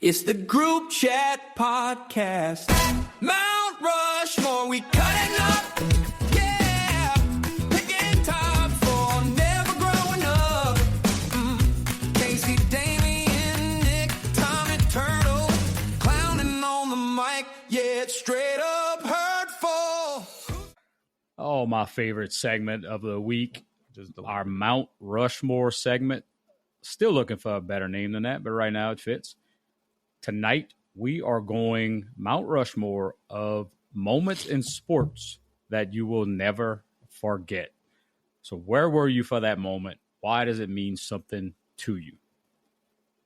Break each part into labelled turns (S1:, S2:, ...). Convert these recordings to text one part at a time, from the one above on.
S1: It's the Group Chat Podcast. Mount Rushmore, we cutting up. Yeah, picking top for never growing up. Casey, Damien, Nick, Tommy Turtle, clowning on the mic. Yeah, it's straight up hurtful.
S2: Oh, my favorite segment of the week, our Mount Rushmore segment. Still looking for a better name than that, but right now it fits. Tonight, we are going Mount Rushmore of moments in sports that you will never forget. So where were you for that moment? Why does it mean something to you?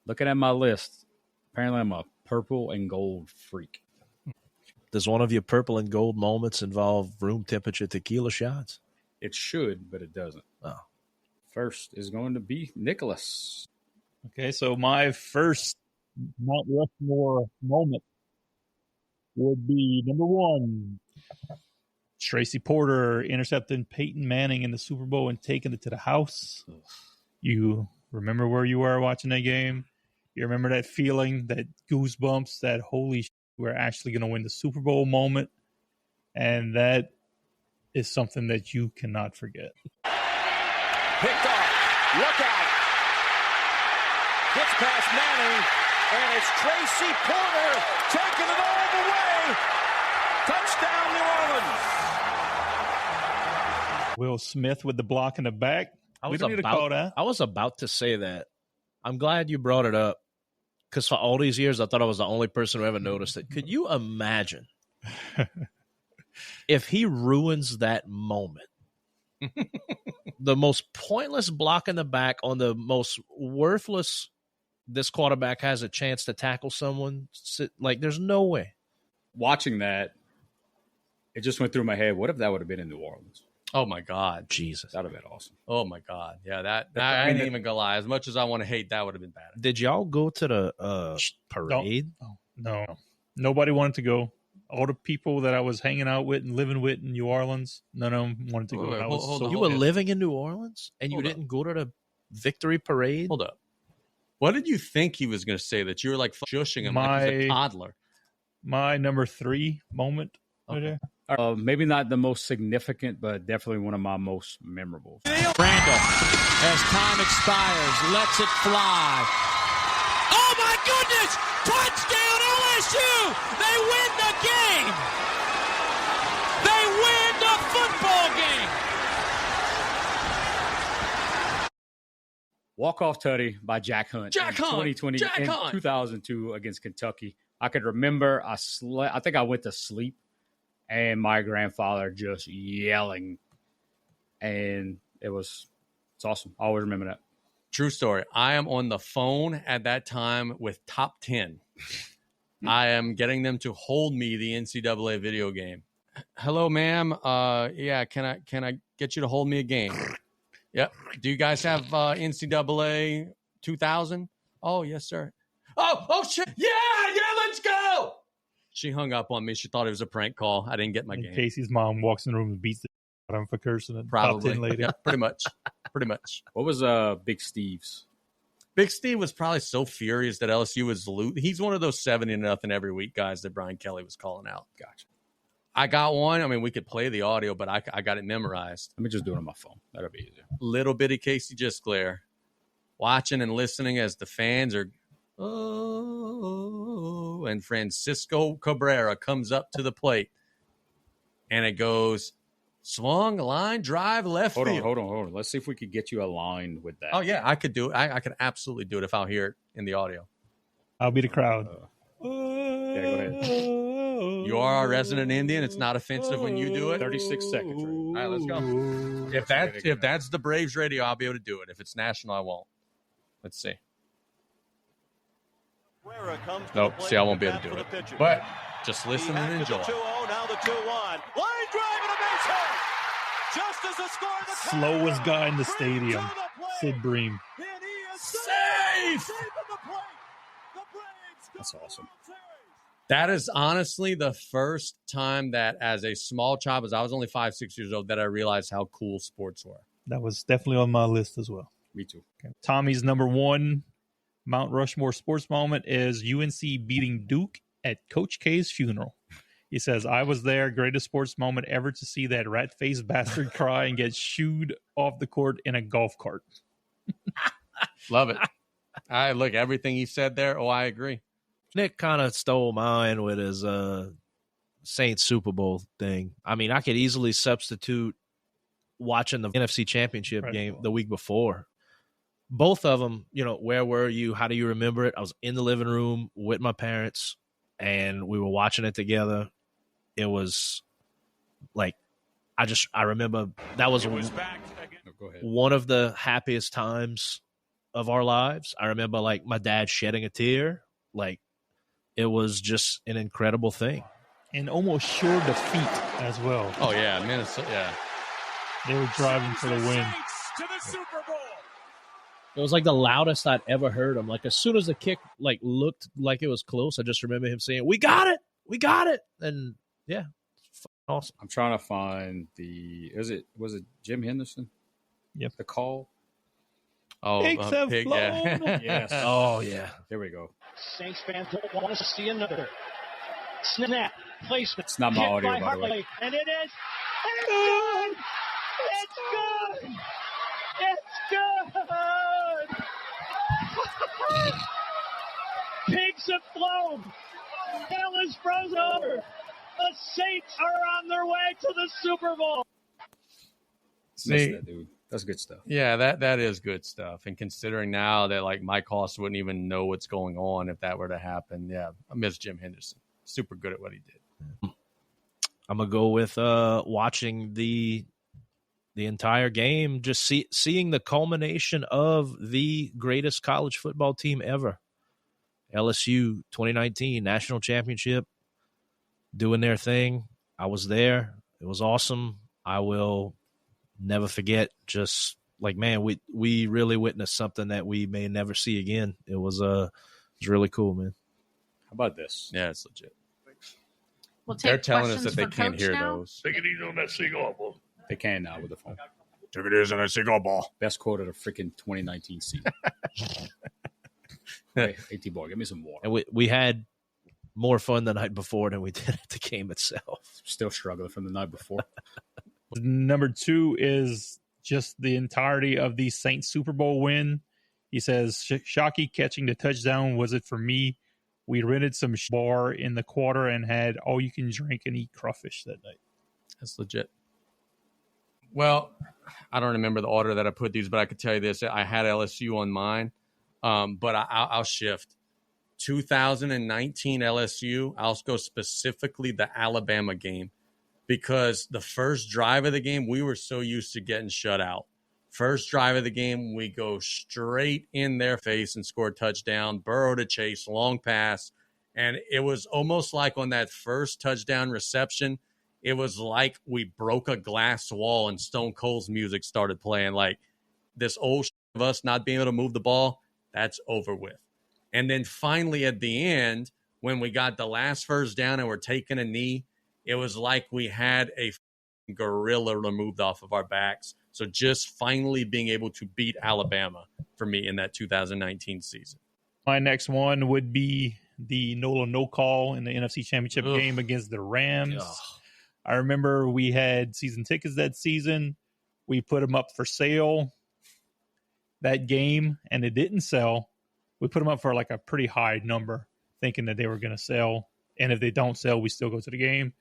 S2: Looking at my list, apparently I'm a purple and gold freak.
S3: Does one of your purple and gold moments involve room temperature tequila shots?
S2: It should, but it doesn't.
S3: Oh.
S2: First is going to be Nicholas.
S4: Okay, so my first Mount Rushmore moment would be number one, Tracy Porter intercepting Peyton Manning in the Super Bowl and taking it to the house. You remember where you were watching that game? You remember that feeling, that goosebumps, that holy shit, we're actually going to win the Super Bowl moment. And that is something that you cannot forget.
S5: Picked off. Look out. Gets past Manning. And it's Tracy Porter taking it all the way. Touchdown, New Orleans.
S4: Will Smith with the block in the back. We don't need to call that.
S3: I was about to say that. I'm glad you brought it up, because for all these years, I thought I was the only person who ever noticed it. Could you imagine if he ruins that moment? The most pointless block in the back on the most worthless. This quarterback has a chance to tackle someone. Like, there's no way.
S2: Watching that, it just went through my head. What if that would have been in New Orleans?
S6: Oh, my God.
S3: Jesus.
S2: That would have been awesome.
S6: Oh, my God. Yeah, I ain't even gonna lie. As much as I want to hate, that would have been bad.
S3: Did y'all go to the parade?
S4: No. Nobody wanted to go. All the people that I was hanging out with and living with in New Orleans, none of them wanted to go.
S6: Hold on.
S3: You were living in New Orleans and you didn't go to the victory parade?
S6: Hold up. What did you think he was going to say? That you were like shushing him like he's a toddler?
S4: My number three moment right there.
S2: Maybe not the most significant, but definitely one of my most memorable.
S5: Randall, as time expires, lets it fly. Oh, my goodness! Touchdown, LSU! They win the game! They win the football game!
S2: Walk-off tutty by Jack Hunt.
S6: Jack Hunt!
S2: 2020
S6: Jack
S2: in
S6: Hunt!
S2: 2002 against Kentucky. I could remember I think I went to sleep and my grandfather just yelling. And it's awesome. I always remember that.
S6: True story. I am on the phone at that time with Top 10. I am getting them to hold me the NCAA video game. Hello, ma'am. Yeah, can I get you to hold me a game? Yep. Do you guys have NCAA 2000? Oh, yes, sir. Oh, shit. Yeah, let's go. She hung up on me. She thought it was a prank call. I didn't get my game.
S4: Casey's mom walks in the room and beats the out of him for cursing it.
S6: Probably.
S4: Top 10 lady.
S6: Yeah, pretty much.
S2: What was Big Steve's?
S6: Big Steve was probably so furious that LSU was losing. He's one of those 70-0 every week guys that Brian Kelly was calling out.
S2: Gotcha.
S6: I got one. I mean, we could play the audio, but I got it memorized.
S2: Let me just do it on my phone. That'll be easier.
S6: Little bitty Casey Gisclair watching and listening as the fans are, oh, and Francisco Cabrera comes up to the plate, and it goes, swung, line, drive, left field.
S2: Hold on. Let's see if we could get you aligned with that.
S6: Oh, yeah, I could do it. I could absolutely do it if I'll hear it in the audio.
S4: I'll be the crowd.
S2: Yeah, go ahead.
S6: You are our resident Indian. It's not offensive when you do it.
S2: 36 seconds. Right?
S6: All right, let's go. If that's the Braves radio, I'll be able to do it. If it's national, I won't. Let's see. Nope. See, I won't be able to do it. But just listen and enjoy.
S5: Now the 2-1. Line drive and a base hit. Just as the score of the
S4: Slowest guy in the stadium, Sid Bream.
S6: Safe.
S2: That's awesome.
S6: That is honestly the first time that as a small child, as I was only 5, 6 years old, that I realized how cool sports were.
S4: That was definitely on my list as well.
S2: Me too.
S4: Okay. Tommy's number one Mount Rushmore sports moment is UNC beating Duke at Coach K's funeral. He says, I was there. Greatest sports moment ever to see that rat-faced bastard cry and get shooed off the court in a golf cart.
S6: Love it. Look, everything he said there. Oh, I agree.
S3: Nick kind of stole mine with his Saints Super Bowl thing. I mean, I could easily substitute watching the NFC Championship game the week before. Both of them, where were you? How do you remember it? I was in the living room with my parents, and we were watching it together. It was like, I remember that was one of the happiest times of our lives. I remember like my dad shedding a tear. Like, it was just an incredible thing.
S4: And almost sure defeat as well.
S6: Oh, yeah. Minnesota, yeah.
S4: They were driving for the win.
S5: To the Super Bowl.
S3: It was like the loudest I'd ever heard him. Like, as soon as the kick looked like it was close, I just remember him saying, "We got it! We got it!" And yeah, awesome.
S2: I'm trying to find was it Jim Henderson?
S4: Yep.
S2: The call.
S6: Oh,
S4: pigs have
S6: pig,
S4: flown.
S6: yeah.
S2: Yes.
S3: Oh yeah.
S2: There we go.
S7: Saints fans don't want to see another snap placement.
S2: It's not my
S7: Hit
S2: audio, by the
S7: Hartley,
S2: way.
S7: and it is. It's good. It's good. It's good. Pigs have flown. Hell is frozen over. The Saints are on their way to the Super Bowl.
S2: Miss that, dude. That's good stuff.
S6: Yeah, that is good stuff. And considering now that like Mike Hoss wouldn't even know what's going on if that were to happen, yeah, I miss Jim Henderson. Super good at what he did.
S3: I'm gonna go with watching the entire game, just seeing the culmination of the greatest college football team ever. LSU 2019 national championship, doing their thing. I was there. It was awesome. I will never forget. Just like, man, we really witnessed something that we may never see again. It was really cool, man.
S2: How about this?
S6: Yeah, it's legit.
S8: We'll
S6: They're
S8: take
S6: telling us
S8: questions
S6: that they
S8: for
S6: can't
S8: Coach
S6: hear
S8: now.
S6: those.
S4: Take it easy on that cigar ball.
S2: They can now with the phone.
S6: Take it easy on that cigar ball.
S2: Best quote of the freaking 2019 season. Hey, T-Boy, give me some water.
S3: And we had more fun the night before than we did at the game itself.
S2: Still struggling from the night before.
S4: Number 2 is just the entirety of the Saints Super Bowl win. He says, Shockey catching the touchdown. Was it for me? We rented some bar in the quarter and had all you can drink and eat crawfish that night.
S6: That's legit. Well, I don't remember the order that I put these, but I could tell you this. I had LSU on mine, but I'll shift. 2019 LSU, I'll go specifically the Alabama game, because the first drive of the game, we were so used to getting shut out. First drive of the game, we go straight in their face and score a touchdown, Burrow to Chase, long pass. And it was almost like on that first touchdown reception, it was like we broke a glass wall and Stone Cold's music started playing. Like, this old shit of us not being able to move the ball, that's over with. And then finally at the end, when we got the last first down and we're taking a knee, it was like we had a gorilla removed off of our backs. So just finally being able to beat Alabama for me in that 2019 season.
S4: My next one would be the no call in the NFC Championship game against the Rams.
S3: Ugh.
S4: I remember we had season tickets that season. We put them up for sale that game, and it didn't sell. We put them up for like a pretty high number, thinking that they were going to sell. And if they don't sell, we still go to the game.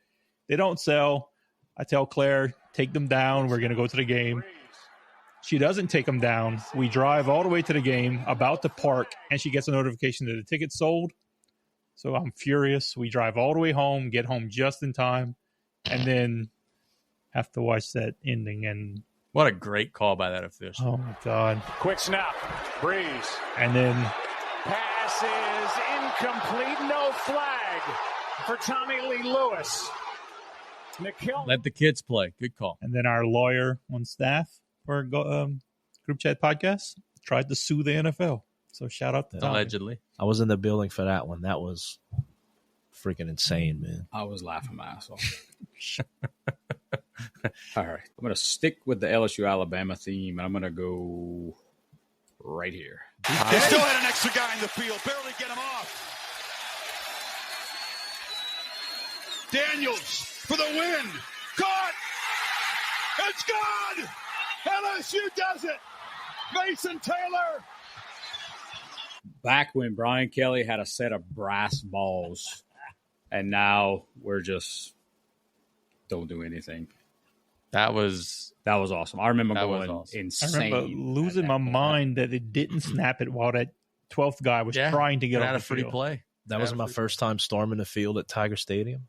S4: They don't sell. I tell Claire, take them down. We're going to go to the game. She doesn't take them down. We drive all the way to the game, about to park, and she gets a notification that the ticket's sold. So I'm furious. We drive all the way home, get home just in time, and then have to watch that ending. And
S6: what a great call by that official.
S4: Oh, my God.
S5: Quick snap. Breeze.
S4: And then
S5: Pass is incomplete. No flag for Tommy Lee Lewis. McKill.
S6: Let the kids play. Good call.
S4: And then our lawyer on staff for our group chat podcast tried to sue the NFL. So shout out to Tommy.
S6: Allegedly.
S3: I was in the building for that one. That was freaking insane, man.
S2: I was laughing my ass off. All right. I'm going to stick with the LSU Alabama theme, and I'm going to go right here.
S8: They still had an extra guy in the field. Barely get him off. Daniels for the win. Caught. It's gone. LSU does it. Mason Taylor.
S2: Back when Brian Kelly had a set of brass balls, and now we're just don't do anything.
S6: That was
S2: awesome. I remember
S6: That was
S2: going
S6: awesome.
S4: I
S2: insane.
S4: remember losing my mind that it didn't snap it while that 12th guy was trying to get
S6: out
S4: on
S6: a
S4: the
S6: free
S4: field.
S6: play.
S3: That was my first time storming the field at Tiger Stadium.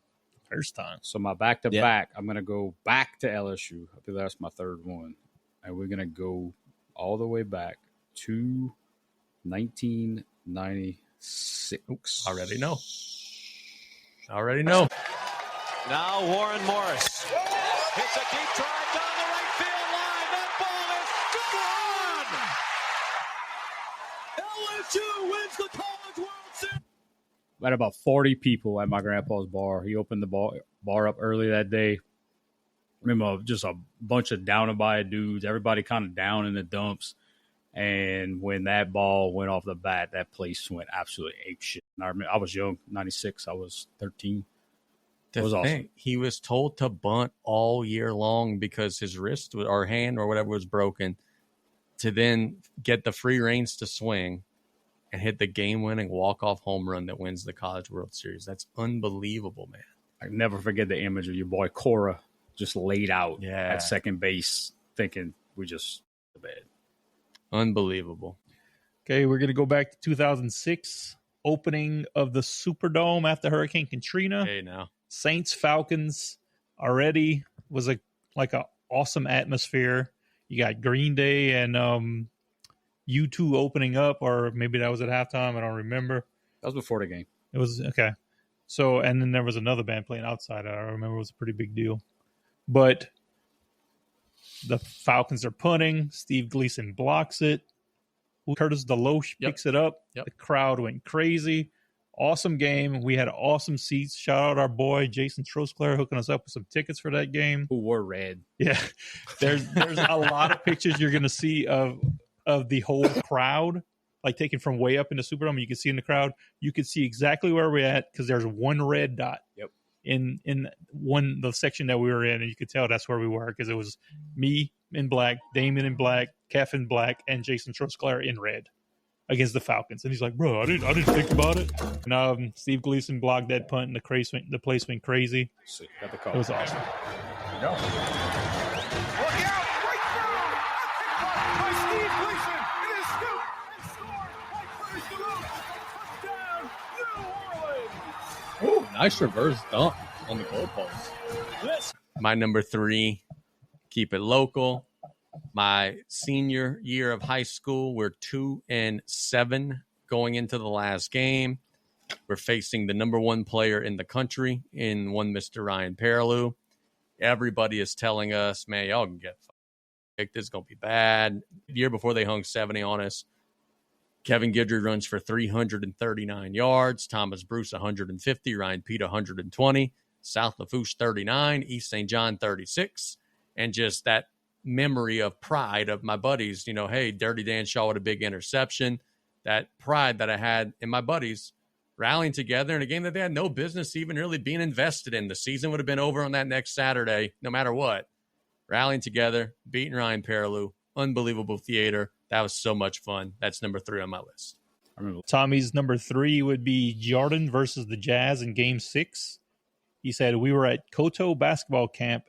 S4: First time.
S2: So my back-to-back, I'm going to go back to LSU. I think that's my third one. And we're going to go all the way back to 1996.
S6: Already know.
S5: Now Warren Morris hits a deep drive down the right field line. That ball is gone. LSU wins the College World Series.
S2: We had about 40 people at my grandpa's bar. He opened the bar up early that day. Remember, just a bunch of down and by dudes, everybody kind of down in the dumps. And when that ball went off the bat, that place went absolutely apeshit. And I remember, I was young, 96. I was 13. It was awesome.
S6: He was told to bunt all year long because his wrist or hand or whatever was broken, to then get the free reins to swing and hit the game-winning walk-off home run that wins the College World Series. That's unbelievable, man.
S2: I never forget the image of your boy Cora just laid out at second base, thinking we just bad.
S6: Unbelievable.
S4: Okay, we're going to go back to 2006, opening of the Superdome after Hurricane Katrina.
S6: Hey, now.
S4: Saints Falcons already was a awesome atmosphere. You got Green Day and U2 opening up, or maybe that was at halftime. I don't remember.
S2: That was before the game.
S4: It was okay. So, and then there was another band playing outside. I remember it was a pretty big deal. But the Falcons are punting. Steve Gleason blocks it. Curtis Deloche picks it up.
S6: Yep.
S4: The crowd went crazy. Awesome game. We had awesome seats. Shout out our boy Jason Trosclair hooking us up with some tickets for that game.
S2: Who wore red?
S4: Yeah, there's a lot of pictures you're gonna see of the whole crowd, like taken from way up in the Superdome. You can see in the crowd. You can see exactly where we're at because there's one red dot.
S2: Yep.
S4: In the section that we were in, and you could tell that's where we were because it was me in black, Damon in black, Kev in black, and Jason Trosclair in red against the Falcons. And he's like, "Bro, I didn't think about it." And Steve Gleason blocked that punt, and the place went crazy.
S2: Got the call.
S4: It was awesome.
S8: Look out! Right through! By Steve Gleason. It is scooped and scored by Curtis Deloche. Touchdown, New Orleans.
S6: Ooh, nice reverse dunk on the goalpost. My number 3, keep it local. My senior year of high school, we're 2-7 going into the last game. We're facing the number 1 player in the country in one Mr. Ryan Perilou. Everybody is telling us, man, y'all can get picked. This is going to be bad. The year before they hung 70 on us, Kevin Guidry runs for 339 yards. Thomas Bruce, 150. Ryan Pete, 120. South Lafourche, 39. East St. John, 36. And just that memory of pride of my buddies, hey, Dirty Dan Shaw with a big interception. That pride that I had in my buddies rallying together in a game that they had no business even really being invested in. The season would have been over on that next Saturday, no matter what. Rallying together, beating Ryan Perilou, unbelievable theater. That was so much fun. That's number 3 on my list.
S4: Tommy's number 3 would be Jordan versus the Jazz in Game 6. He said, "We were at Koto basketball camp,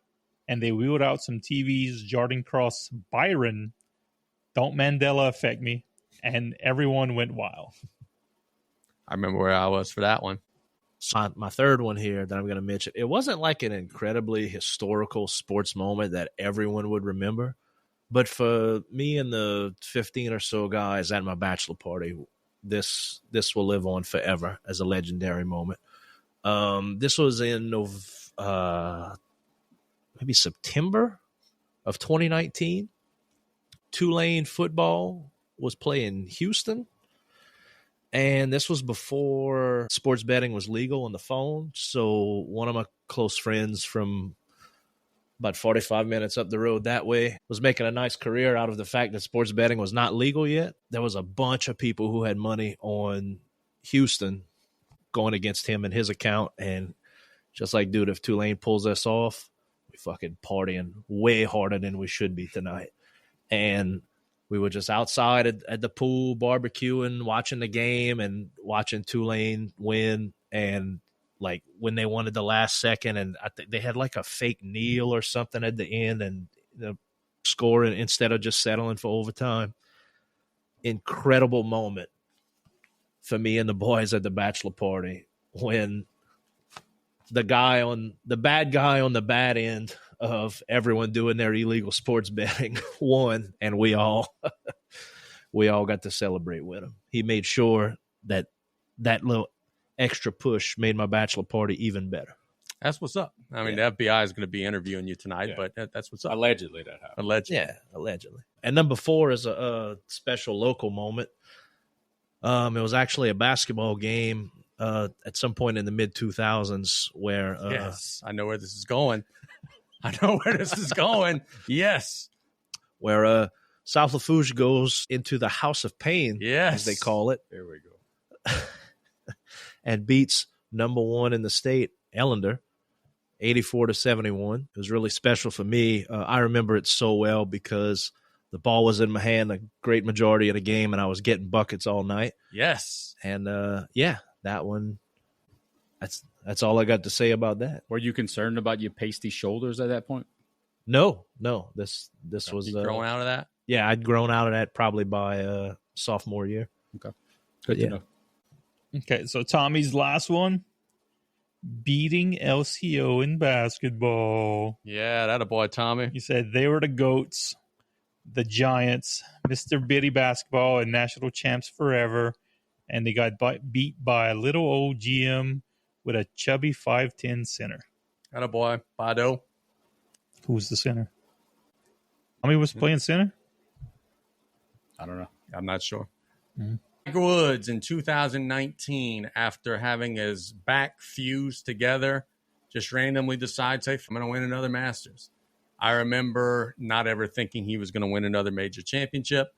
S4: and they wheeled out some TVs, Jordan Cross, Byron, Don't Mandela Affect Me, and everyone went wild."
S6: I remember where I was for that one.
S3: So my third one here that I'm going to mention, it wasn't like an incredibly historical sports moment that everyone would remember. But for me and the 15 or so guys at my bachelor party, this will live on forever as a legendary moment. This was in maybe September of 2019. Tulane football was playing Houston. And this was before sports betting was legal on the phone. So one of my close friends from about 45 minutes up the road that way. Was making a nice career out of the fact that sports betting was not legal yet. There was a bunch of people who had money on Houston going against him and his account. And just like, dude, if Tulane pulls us off, we fucking partying way harder than we should be tonight. And we were just outside at the pool, barbecuing, watching the game and watching Tulane win. And like when they won at the last second, and I think they had like a fake kneel or something at the end and the score instead of just settling for overtime. Incredible moment for me and the boys at the bachelor party when the bad guy on the bad end of everyone doing their illegal sports betting won, and we all got to celebrate with him. He made sure that little extra push made my bachelor party even better.
S6: That's what's up. I mean, the FBI is going to be interviewing you tonight, but that's what's up.
S2: Allegedly that happened.
S6: Allegedly.
S3: Yeah, allegedly. And number 4 is a special local moment. It was actually a basketball game at some point in the mid-2000s where
S6: yes, I know where this is going. Yes.
S3: Where South Lafourche goes into the House of Pain, as they call it.
S2: There we go.
S3: And beats number 1 in the state, Ellender, 84-71. It was really special for me. I remember it so well because the ball was in my hand a great majority of the game, and I was getting buckets all night.
S6: Yes.
S3: And, that one, that's all I got to say about that.
S2: Were you concerned about your pasty shoulders at that point?
S3: No. This was
S6: growing out of that?
S3: Yeah, I'd grown out of that probably by sophomore year.
S2: Okay. Good to know.
S4: Okay, so Tommy's last one, beating LCO in basketball.
S6: Yeah, that a boy, Tommy.
S4: He said they were the GOATs, the Giants, Mr. Bitty basketball, and national champs forever, and they got beat by a little old GM with a chubby 5'10" center.
S6: That a boy, Bado.
S4: Who's the center? Tommy was playing center?
S2: I don't know.
S6: I'm not sure.
S4: Mm-hmm.
S6: Tiger Woods in 2019, after having his back fused together, just randomly decides, hey, I'm going to win another Masters. I remember not ever thinking he was going to win another major championship,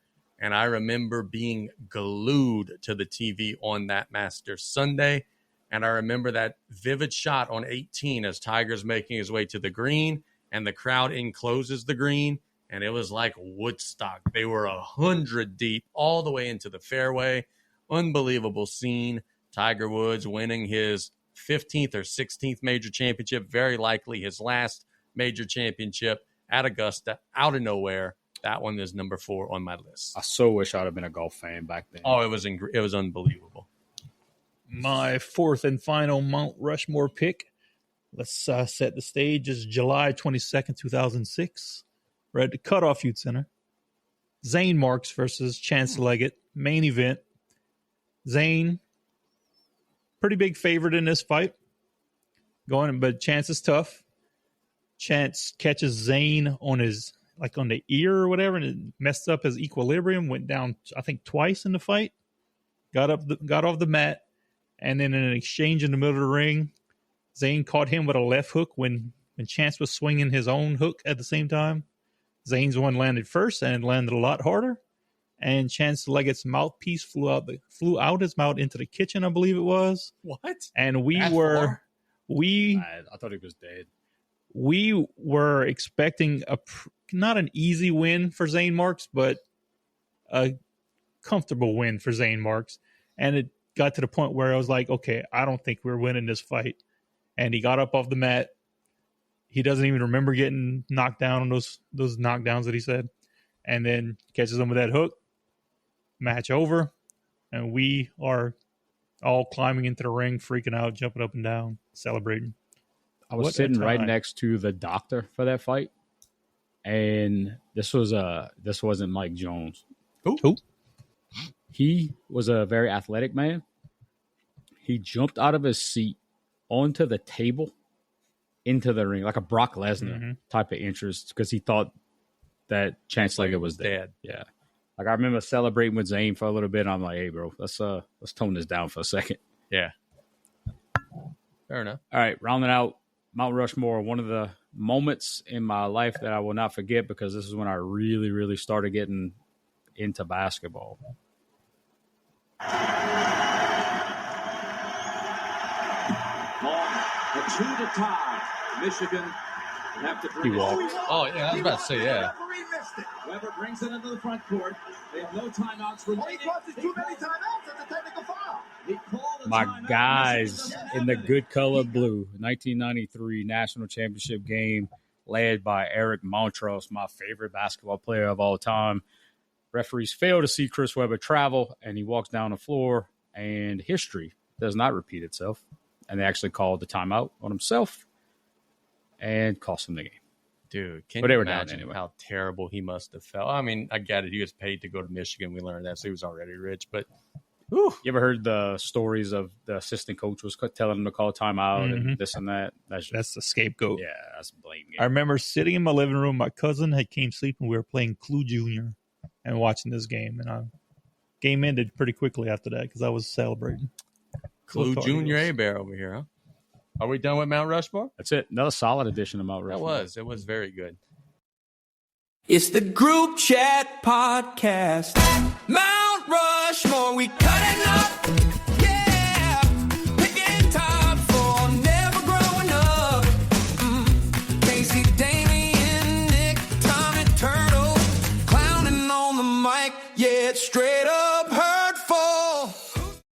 S6: and I remember being glued to the TV on that Masters Sunday, and I remember that vivid shot on 18 as Tiger's making his way to the green, and the crowd encloses the green, and it was like Woodstock. They were 100 deep all the way into the fairway. Unbelievable scene. Tiger Woods winning his 15th or 16th major championship, very likely his last major championship at Augusta, out of nowhere. That one is number 4 on my list.
S2: I so wish I'd have been a golf fan back then.
S6: Oh, it was unbelievable.
S4: My 4th and final Mount Rushmore pick. Let's set the stage. Is July 22nd, 2006. We're at the Cutoff Youth Center. Zane Marks versus Chance Leggett. Main event. Zane, pretty big favorite in this fight. But Chance is tough. Chance catches Zane on on the ear or whatever, and it messed up his equilibrium. Went down, I think, twice in the fight. Got off the mat, and then in an exchange in the middle of the ring, Zane caught him with a left hook when Chance was swinging his own hook at the same time. Zane's one landed first and landed a lot harder, and Chance Leggett's mouthpiece flew out his mouth into the kitchen, I believe it was.
S6: What?
S4: And
S2: I thought he was dead.
S4: We were expecting not an easy win for Zane Marks, but a comfortable win for Zane Marks. And it got to the point where I was like, okay, I don't think we're winning this fight. And he got up off the mat. He doesn't even remember getting knocked down on those knockdowns that he said. And then catches him with that hook. Match over. And we are all climbing into the ring, freaking out, jumping up and down, celebrating.
S2: I was sitting right next to the doctor for that fight. And this wasn't Mike Jones.
S4: Who?
S2: He was a very athletic man. He jumped out of his seat onto the table into the ring, like a Brock Lesnar type of interest, because he thought that Chance Leggett was dead. Yeah. Like I remember celebrating with Zane for a little bit. And I'm like, hey, bro, let's tone this down for a second.
S6: Yeah. Fair enough.
S2: All right, rounding out Mount Rushmore, one of the moments in my life that I will not forget because this is when I really, really started getting into basketball.
S9: Ball, a 2 to tie. Michigan have to bring
S2: He walked.
S6: Oh, yeah, I was about to say, yeah.
S9: Weber brings it into the front court. They have no timeouts remaining.
S8: He causes too many timeouts. That's a technical foul.
S2: My guys in the good color blue, 1993 national championship game led by Eric Montross, my favorite basketball player of all time. Referees fail to see Chris Webber travel, and he walks down the floor, and history does not repeat itself. And they actually called the timeout on himself and cost him the game.
S6: Dude, can
S2: But they
S6: you
S2: were down
S6: imagine
S2: anyway.
S6: how terrible he must have felt? I mean, I get it. He was paid to go to Michigan. We learned that, so he was already rich. But
S2: You ever heard the stories of the assistant coach was telling him to call timeout and this and that?
S4: That's the scapegoat.
S2: Yeah, that's blame game.
S4: I remember sitting in my living room. My cousin had came sleeping. We were playing Clue Junior and watching this game. And game ended pretty quickly after that because I was celebrating.
S6: Clue Junior A-Bear over here, huh? Are we done with Mount Rushmore?
S2: That's it. Another solid edition of Mount Rushmore.
S6: It was very good.
S1: It's the Group Chat Podcast. Mount Rushmore, we cutting up. Yeah, picking top for never growing up. Casey, Damian, Nick, Tommy Turtle, clowning on the mic. Yeah, it's straight up